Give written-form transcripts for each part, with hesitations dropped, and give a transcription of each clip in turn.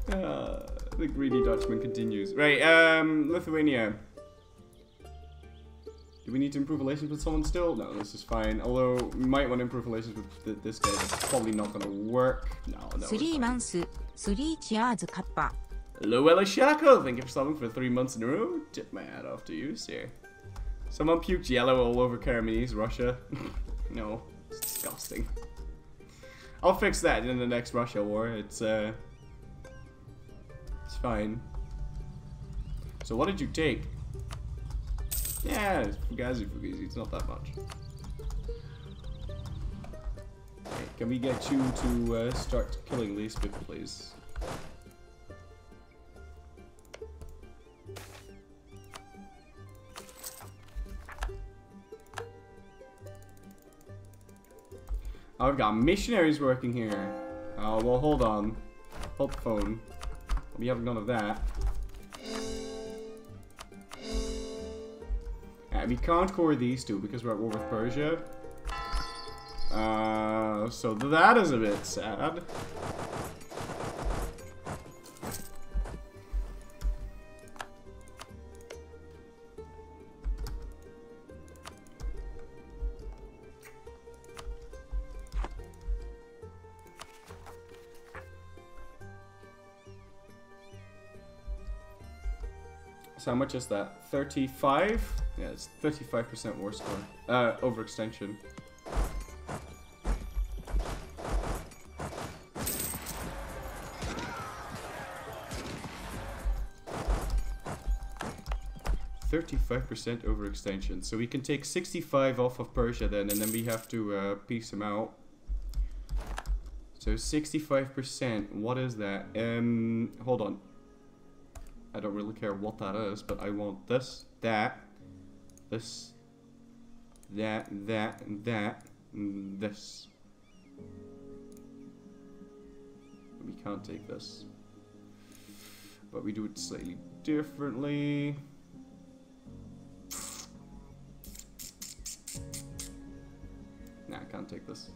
The greedy Dutchman continues. Right, Lithuania. Do we need to improve relations with someone still? No, this is fine. Although, we might want to improve relations with this guy. That's probably not going to work. No. 3 months, 3 cheers, kappa. Luella Shako, thank you for stopping for 3 months in a row. Tip my hat off to you, sir. Someone puked yellow all over Karamanese, Russia. No, it's disgusting. I'll fix that in the next Russia war. It's fine. So what did you take? Yeah, it's Fugazi. It's not that much. Okay, can we get you to start killing these people, please? Oh, I've got missionaries working here. Oh, well, hold on. Hold the phone. We have none of that. We can't core these two because we're at war with Persia. So that is a bit sad. So how much is that? 35? Yeah, it's 35% war score. Overextension. %35% overextension. So we can take 65 off of Persia then, and then we have to piece him out. So 65%, what is that? Hold on. I don't really care what that is, but I want this, that, this, that, and this. We can't take this. But we do it slightly differently. Nah, I can't take this.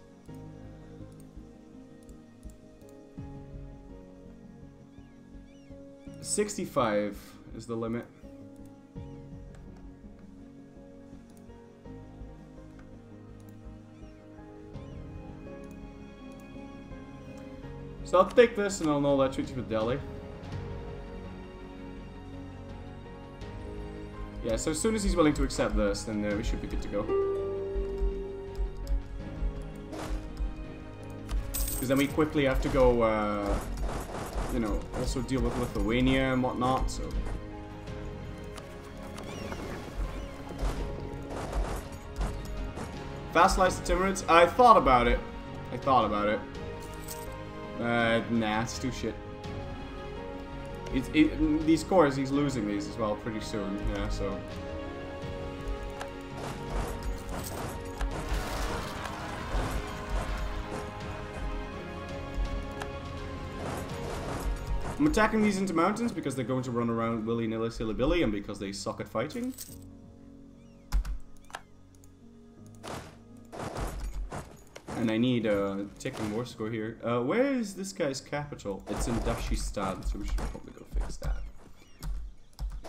$65 is the limit. So I'll take this and I'll know that treaty with Delhi. Yeah, so as soon as he's willing to accept this, then we should be good to go. Because then we quickly have to go, you know, also deal with Lithuania and whatnot, so. Vassalize the Timurids? I thought about it. Nah, it's too shit. These cores, he's losing these as well pretty soon, yeah, so. I'm attacking these into mountains because they're going to run around willy-nilly silly-billy and because they suck at fighting. And I need a ticking war score here. Where is this guy's capital? It's in Dashistan, so we should probably go fix that.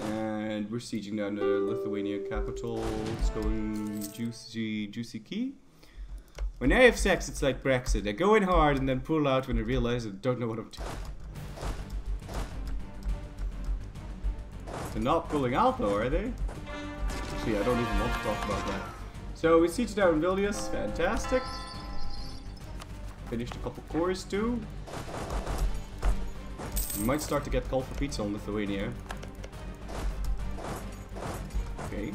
And we're sieging down the Lithuania capital. It's going juicy key. When I have sex, it's like Brexit. I go in hard and then pull out when I realize I don't know what I'm doing. They're not pulling out though, are they? Actually, I don't even want to talk about that. So we siege down Vilnius. Fantastic. Finished a couple cores too. We might start to get called for pizza on Lithuania. Okay.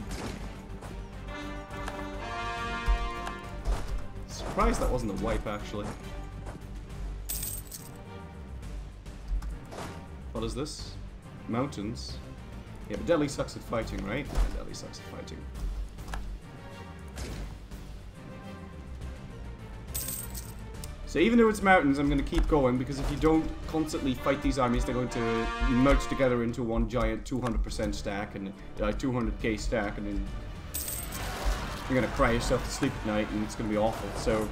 Surprised that wasn't a wipe actually. What is this? Mountains. Yeah, but Delhi sucks at fighting, right? Yeah, Delhi sucks at fighting. So even though it's mountains, I'm going to keep going, because if you don't constantly fight these armies, they're going to merge together into one giant 200% stack, and 200k stack, and then you're going to cry yourself to sleep at night, and it's going to be awful. So,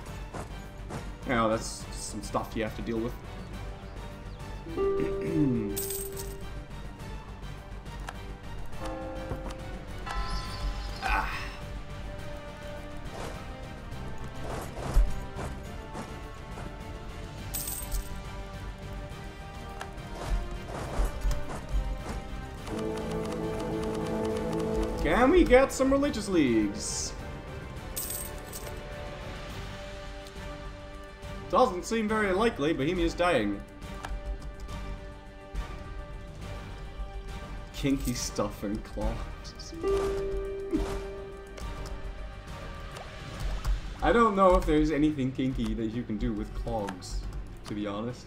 you know, that's some stuff you have to deal with. Can we get some religious leagues? Doesn't seem very likely. Bohemia's dying. Kinky stuff and clogs. I don't know if there's anything kinky that you can do with clogs, to be honest.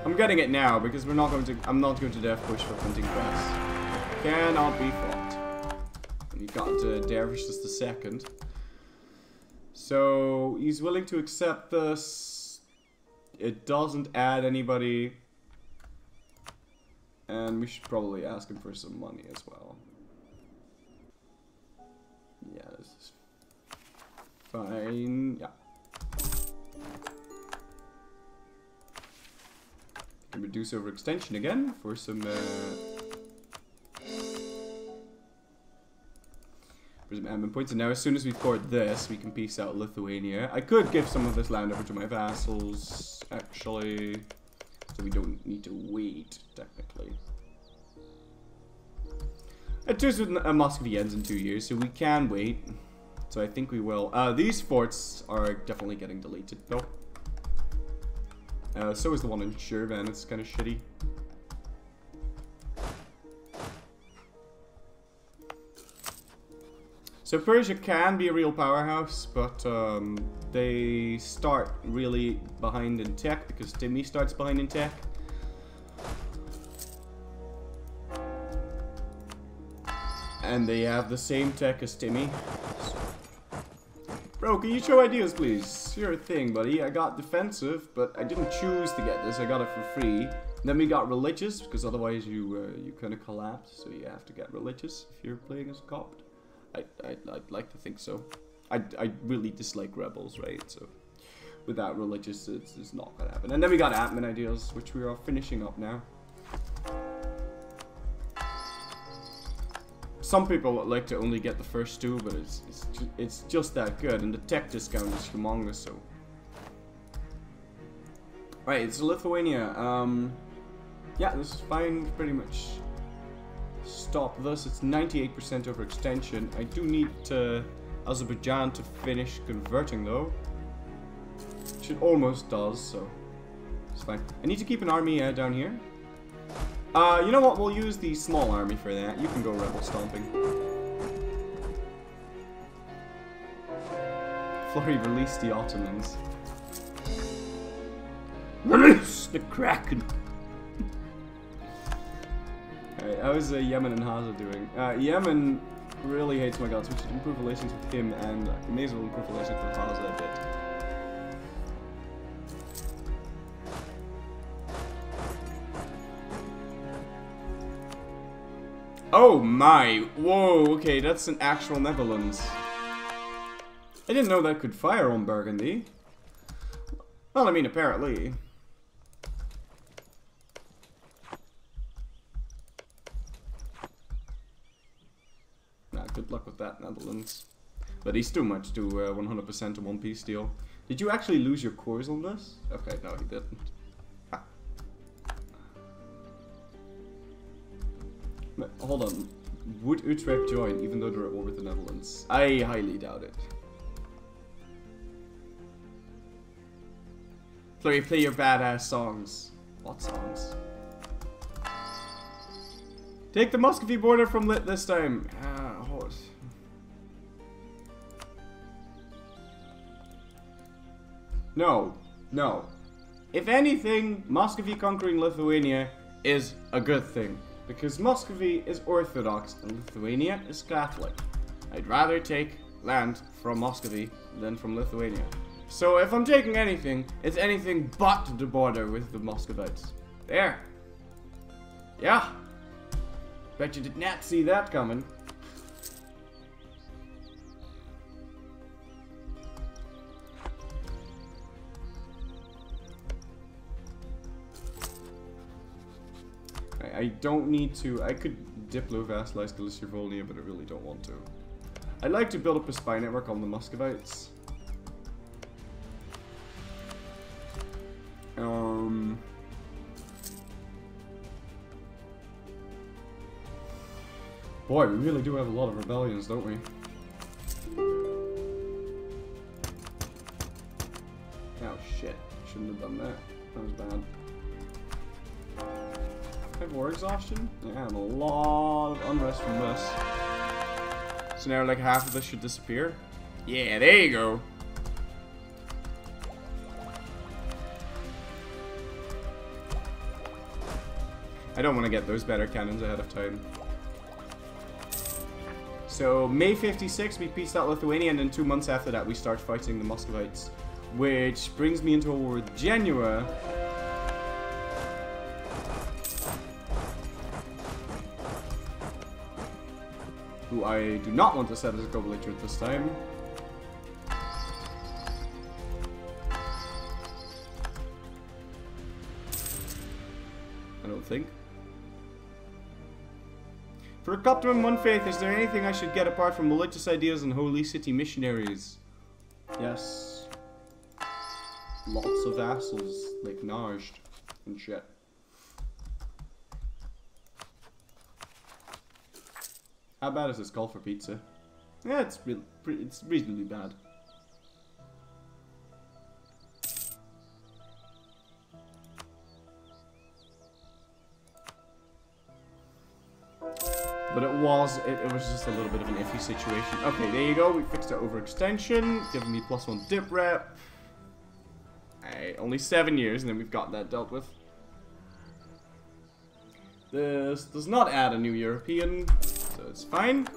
I'm getting it now because I'm not going to death push for printing press. Cannot be fought. And you got Dervish just the second. So he's willing to accept this. It doesn't add anybody. And we should probably ask him for some money as well. Yeah, this is fine. Yeah. Can reduce overextension again for some admin points. And now as soon as we've cored this, we can peace out Lithuania. I could give some of this land over to my vassals, actually. So we don't need to wait, technically. It turns with Muscovy ends in 2 years, so we can wait. So I think we will. These forts are definitely getting deleted, though. So is the one in Shirvan. It's kind of shitty. So Persia can be a real powerhouse, but they start really behind in tech because Timmy starts behind in tech. And they have the same tech as Timmy. Bro, can you show ideas, please? You're a thing, buddy. I got defensive, but I didn't choose to get this. I got it for free. And then we got religious, because otherwise you kind of collapse. So you have to get religious if you're playing as a Copt. I'd like to think so. I really dislike rebels, right? So without religious, it's not gonna happen. And then we got admin ideas, which we are finishing up now. Some people like to only get the first two, but it's just that good, and the tech discount is humongous. So, right, it's Lithuania. Yeah, this is fine. Pretty much stop this. It's 98% overextension. I do need Azerbaijan to finish converting though. It almost does, so it's fine. I need to keep an army down here. You know what? We'll use the small army for that. You can go rebel stomping. Flurry, release the Ottomans. Release the Kraken! Alright, how's Yemen and Haza doing? Yemen really hates my gods. We should improve relations with him, and may as well improve relations with Haza a bit. Oh my! Whoa, okay, that's an actual Netherlands. I didn't know that could fire on Burgundy. Well, I mean, apparently. Nah, good luck with that, Netherlands. But he's too much to 100% a one-piece deal. Did you actually lose your cores on this? Okay, no, he didn't. Hold on. Would Utrecht join even though they're at war with the Netherlands? I highly doubt it. Flurry, play your badass songs. What songs? Take the Muscovy border from Lit this time. Hold. No. No. If anything, Muscovy conquering Lithuania is a good thing. Because Muscovy is Orthodox and Lithuania is Catholic. I'd rather take land from Muscovy than from Lithuania. So if I'm taking anything, it's anything but the border with the Muscovites. There. Yeah. Bet you did not see that coming. I don't need to. I could diplo-vassalize Galicia Volnia, but I really don't want to. I'd like to build up a spy network on the Muscovites. Boy, we really do have a lot of rebellions, don't we? Oh shit, shouldn't have done that. That was bad. I have war exhaustion? Yeah, and a lot of unrest from this. So now like half of this should disappear. Yeah, there you go. I don't want to get those better cannons ahead of time. So, May 56, we pieced out Lithuania, and then 2 months after that, we start fighting the Muscovites. Which brings me into a war with Genoa. Who I do not want to set as a co-belligerent this time. I don't think. For a Coptum One Faith, is there anything I should get apart from religious ideas and holy city missionaries? Yes. Lots of vassals, like Najd and shit. How bad is this call for pizza? Yeah, it's reasonably bad. But it was just a little bit of an iffy situation. Okay, there you go. We fixed our overextension, giving me +1 dip rep. Only 7 years, and then we've got that dealt with. This does not add a new European, so it's fine.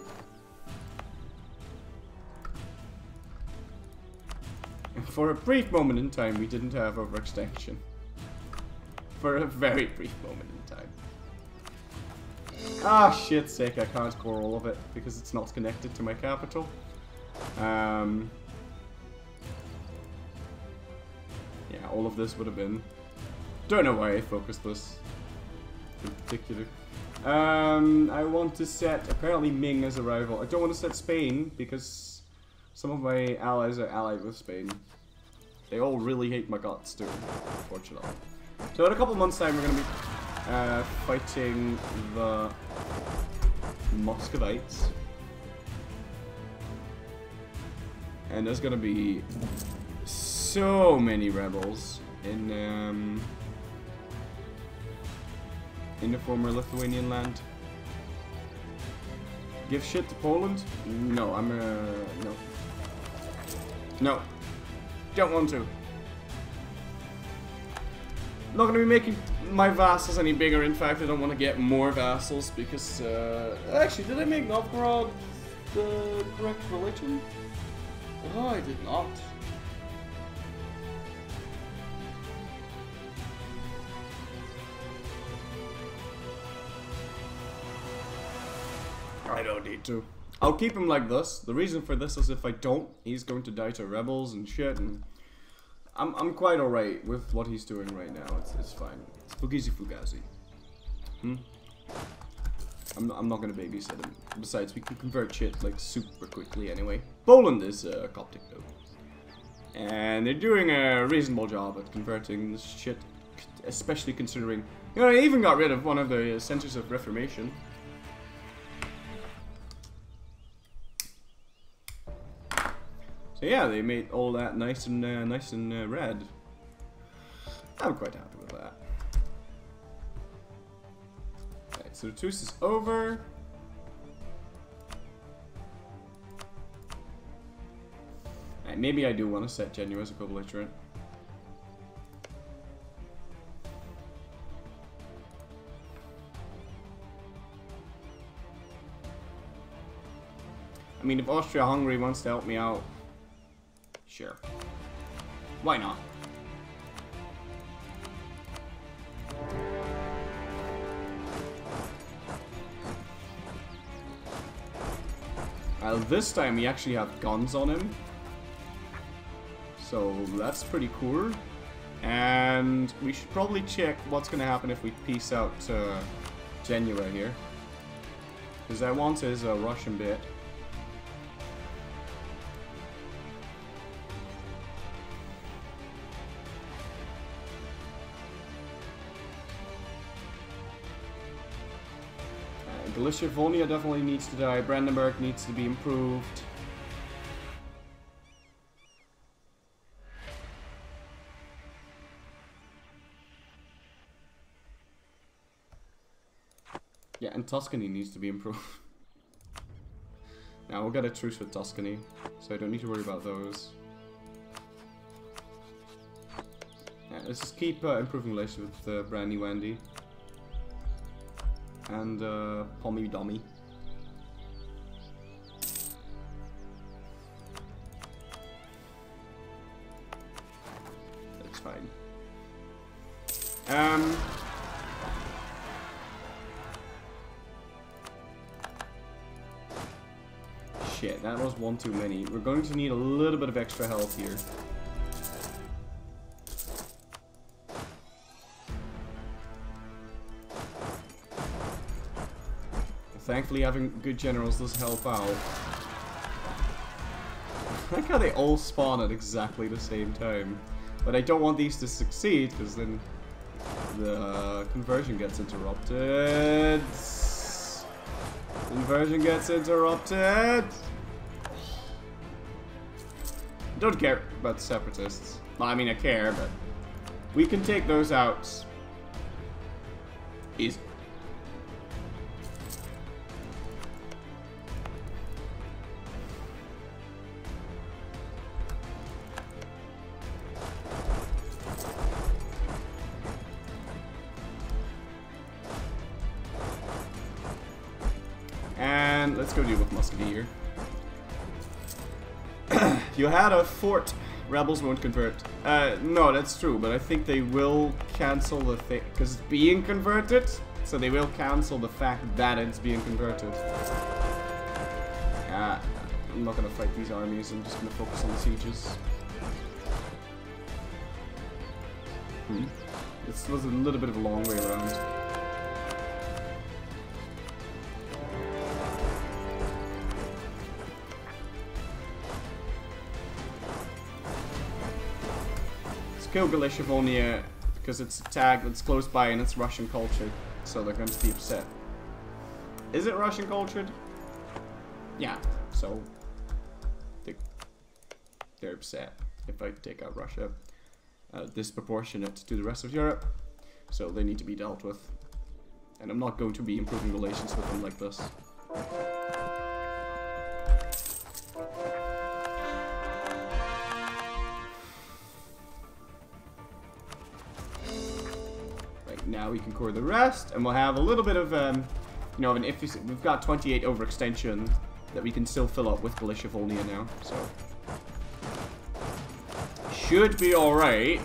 And for a brief moment in time, we didn't have overextension. For a very brief moment in time. Ah, shit's sake, I can't core all of it because it's not connected to my capital. Yeah, all of this would have been... Don't know why I focused this in particular. I want to set, apparently, Ming as a rival. I don't want to set Spain because some of my allies are allied with Spain. They all really hate my guts too, unfortunately. So in a couple months' time, we're going to be fighting the Muscovites. And there's going to be so many rebels in the former Lithuanian land. Give shit to Poland? No, no. No. Don't want to. Not going to be making my vassals any bigger. In fact, I don't want to get more vassals because, actually, did I make Novgorod the correct religion? Oh, I did not. I don't need to. I'll keep him like this. The reason for this is if I don't, he's going to die to rebels and shit, and I'm quite alright with what he's doing right now. It's fine. It's Fugazi. I'm not gonna babysit him. Besides, we can convert shit like super quickly anyway. Poland is Coptic though, and they're doing a reasonable job at converting this shit, especially considering, you know, they even got rid of one of the centers of Reformation. So yeah, they made all that nice and red. I'm quite happy with that. Alright, so the truce is over. Alright, maybe I do want to set Genoa as a co-belligerent. I mean, if Austria-Hungary wants to help me out, sure. Why not? This time we actually have guns on him. So that's pretty cool. And we should probably check what's going to happen if we piece out Genoa here. Because I want his Russian bit. Galicia-Volnia definitely needs to die. Brandenburg needs to be improved. Yeah, and Tuscany needs to be improved. Now we'll get a truce with Tuscany, so I don't need to worry about those. Yeah, let's just keep improving relations with Brandy Wendy. And Pommy Dummy. That's fine. Shit, that was one too many. We're going to need a little bit of extra health here. Thankfully, having good generals does help out. I like how they all spawn at exactly the same time. But I don't want these to succeed, because then the conversion gets interrupted. Conversion gets interrupted. Don't care about the separatists. Well, I mean, I care, but we can take those out. Easy. And let's go deal with Musketeer. You had a fort. Rebels won't convert. No, that's true, but I think they will cancel the thing, because it's being converted, so they will cancel the fact that it's being converted. I'm not gonna fight these armies, I'm just gonna focus on the sieges. This was a little bit of a long way around. Kill Galicia-Volnia because it's a tag that's close by and it's Russian cultured, so they're going to be upset. Is it Russian cultured? Yeah, so they're upset if I take out Russia. Disproportionate to the rest of Europe, so they need to be dealt with. And I'm not going to be improving relations with them like this. Now we can core the rest, and we'll have a little bit of, you know, an if we've got 28 overextension that we can still fill up with Galicia-Volnia now, so should be alright.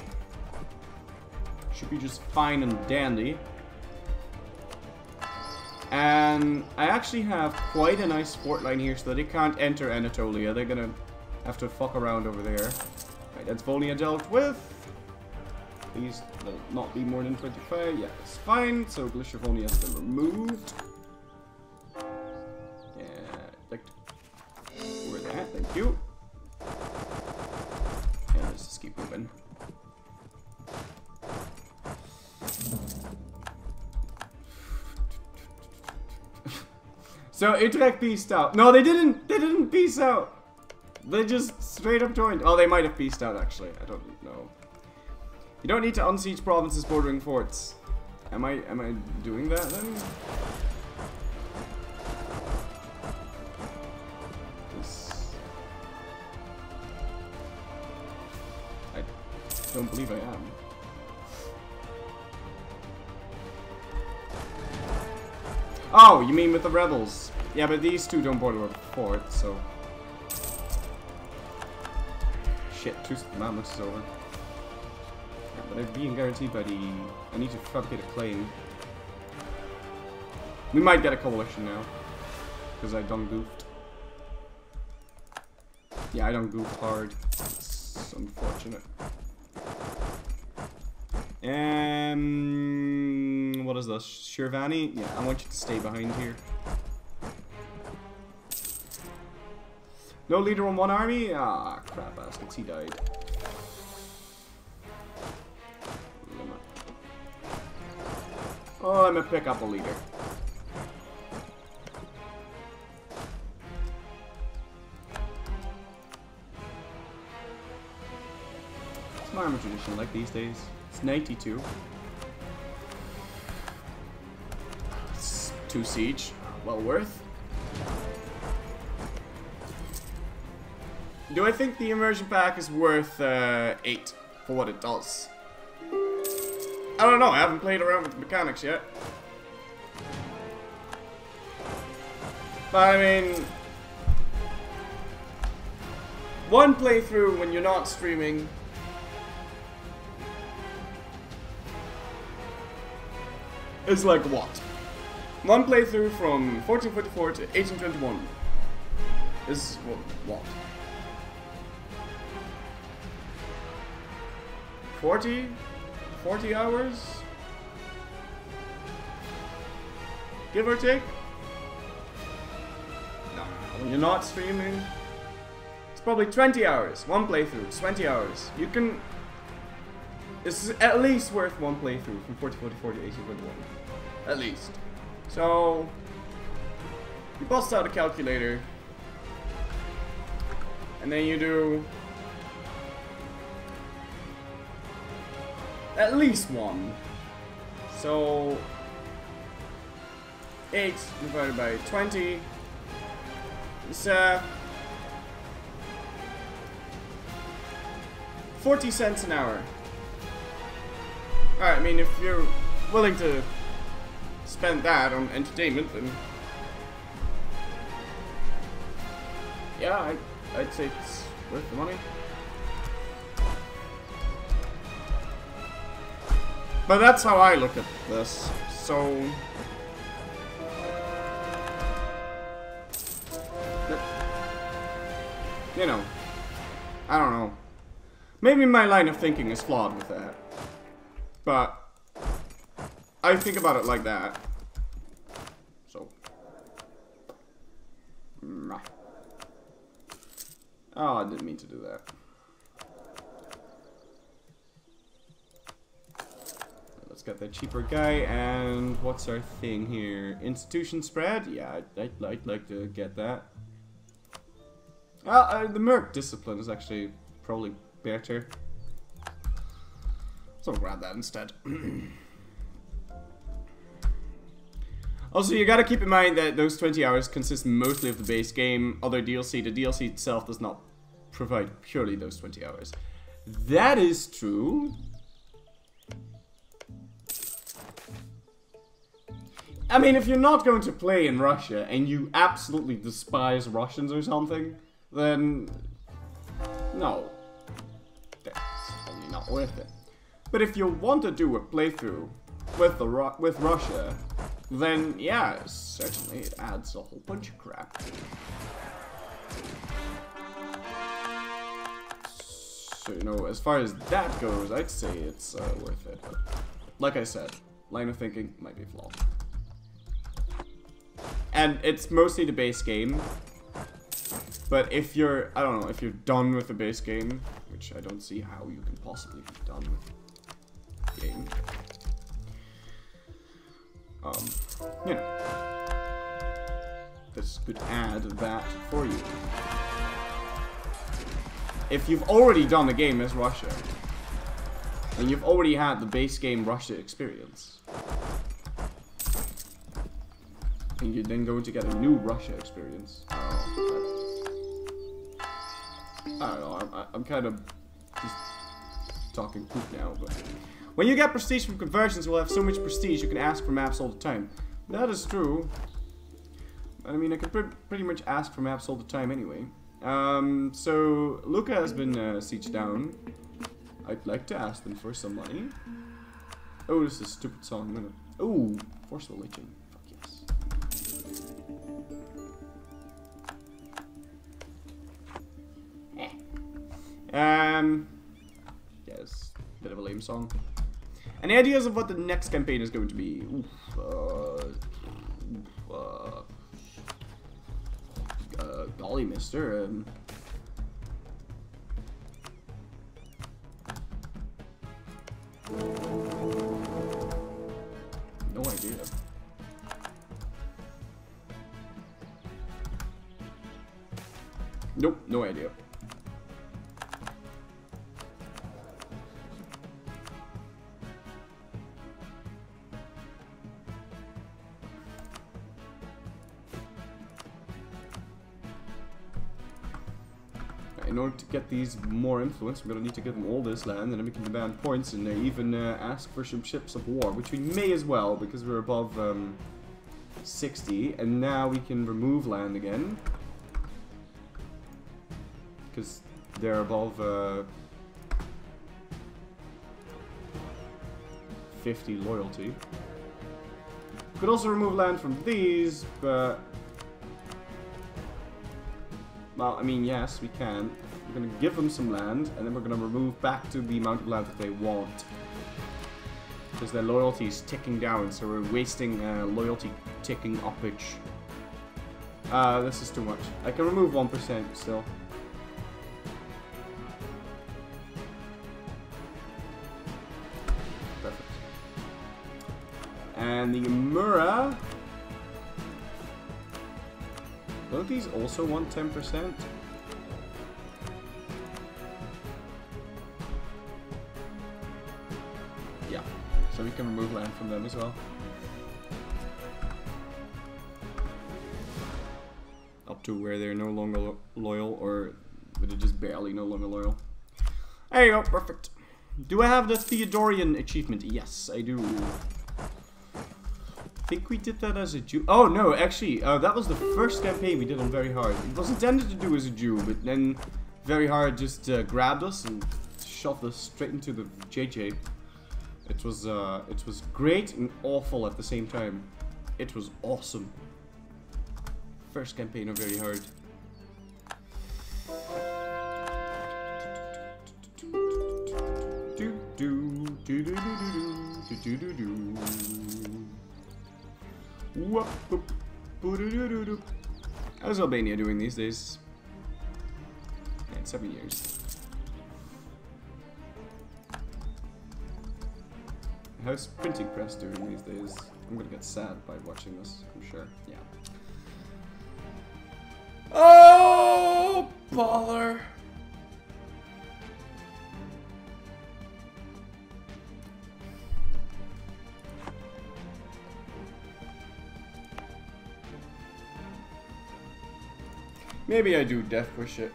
Should be just fine and dandy. And I actually have quite a nice fort line here, so that they can't enter Anatolia. They're gonna have to fuck around over there. Right, that's Volnia dealt with. Please not be more than 25. Yeah, it's fine. So Galicia-Volnia has been removed. Yeah, like over that. Thank you. Yeah, let's just keep moving. So Utrecht peaced out. No, they didn't. They didn't peace out. They just straight up joined. Oh, they might have peaced out actually. I don't know. You don't need to unsiege provinces bordering forts. Am I doing that then? I don't believe I am. Oh, you mean with the rebels? Yeah, but these two don't border a fort, so. Shit, Truce with the Mammoths is over. But they're being guaranteed by the... I need to fabricate a claim. We might get a coalition now. Because I done goofed. Yeah, I done goofed hard. It's unfortunate. What is this? Shirvani? Yeah, I want you to stay behind here. No leader on one army? Ah, crap baskets, he died. Oh, I'm gonna pick up a leader. tradition like these days. It's 92. It's 2 siege. Well worth. Do I think the immersion pack is worth 8 for what it does? I don't know, I haven't played around with the mechanics yet. But I mean, one playthrough when you're not streaming is like what? One playthrough from 1444 to 1821 is what? 40 hours? Give or take? No, when you're not streaming, it's probably 20 hours. One playthrough, 20 hours. You can... It's at least worth one playthrough from 1444 to 1821. At least. So... You bust out a calculator. And then you do... At least one. So 8 divided by 20 is 40 cents an hour. Alright, I mean, if you're willing to spend that on entertainment, then yeah, I'd say it's worth the money. But that's how I look at this, so... You know, I don't know. Maybe my line of thinking is flawed with that. But I think about it like that. So... Oh, I didn't mean to do that. Got the cheaper guy, and what's our thing here? Institution spread? Yeah, I'd like to get that. The Merc discipline is actually probably better. So I'll grab that instead. Also, you gotta keep in mind that those 20 hours consist mostly of the base game. Other DLC, the DLC itself does not provide purely those 20 hours. That is true. I mean, if you're not going to play in Russia and you absolutely despise Russians or something, then no, that's probably not worth it. But if you want to do a playthrough with Russia, then yeah, certainly it adds a whole bunch of crap. So, you know, as far as that goes, I'd say it's worth it. But like I said, line of thinking might be flawed. And it's mostly the base game. But if you're, I don't know, if you're done with the base game, which I don't see how you can possibly be done with the game. You know, this could add that for you. If you've already done the game as Russia, and you've already had the base game Russia experience, and you're then going to get a new Russia experience. I don't know, I'm kind of just talking poop now, but... When you get prestige from conversions, you'll have so much prestige you can ask for maps all the time. That is true. I mean, I can pretty much ask for maps all the time anyway. So, Luca has been sieged down. I'd like to ask them for some money. Oh, this is a stupid song. Oh, forceful leeching. Yeah, it's a bit of a lame song. Any ideas of what the next campaign is going to be? Golly, mister. No idea. Nope, no idea. in order to get these more influence, we're going to need to give them all this land, and then we can demand points, and even ask for some ships of war, which we may as well, because we're above 60, and now we can remove land again, because they're above 50 loyalty. We could also remove land from these, but... well, I mean, yes, we can. We're going to give them some land, and then we're going to remove back to the amount of land that they want. Because their loyalty is ticking down, so we're wasting loyalty ticking uppage. This is too much. I can remove 1% still. Perfect. And the Amura... don't these also want 10%? Yeah, so we can remove land from them as well. Up to where they're no longer loyal, or they're just barely no longer loyal. There you go, perfect. Do I have the Theodorian achievement? Yes, I do. I think we did that as a Jew. Oh no, actually, that was the first campaign we did on Very Hard. It was intended to do as a Jew, but then Very Hard just grabbed us and shoved us straight into the JJ. It was great and awful at the same time. It was awesome. First campaign of Very Hard. How's Albania doing these days? Yeah, 7 years. How's printing press doing these days? I'm gonna get sad by watching this, I'm sure. Yeah. Oh, baller! Maybe I do death push it.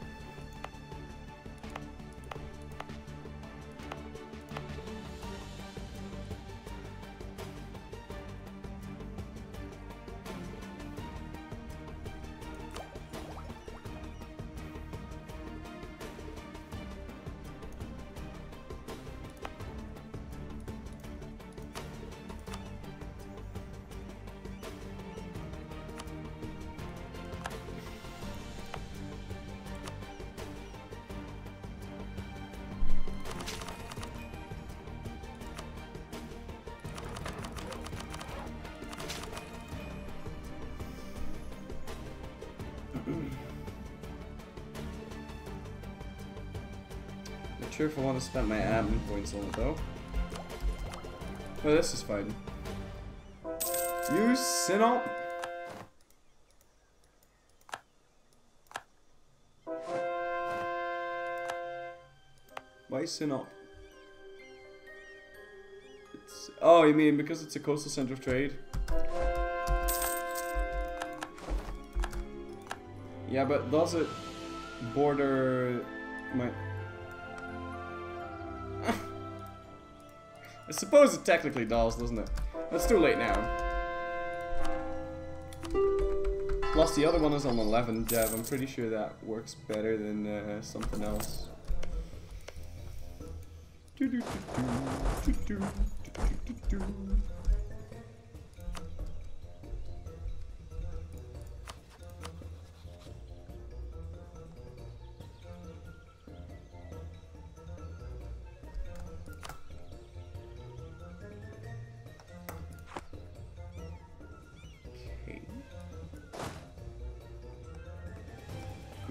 Not sure if I want to spend my admin points on it though. Oh, this is fine. Use Synop. Why Synop? It's, oh, you mean because it's a coastal center of trade? Yeah, but does it border my... I suppose it technically does, doesn't it? It's too late now. Plus the other one is on 11 Dev. I'm pretty sure that works better than something else.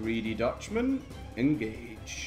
Greedy Dutchman, engage.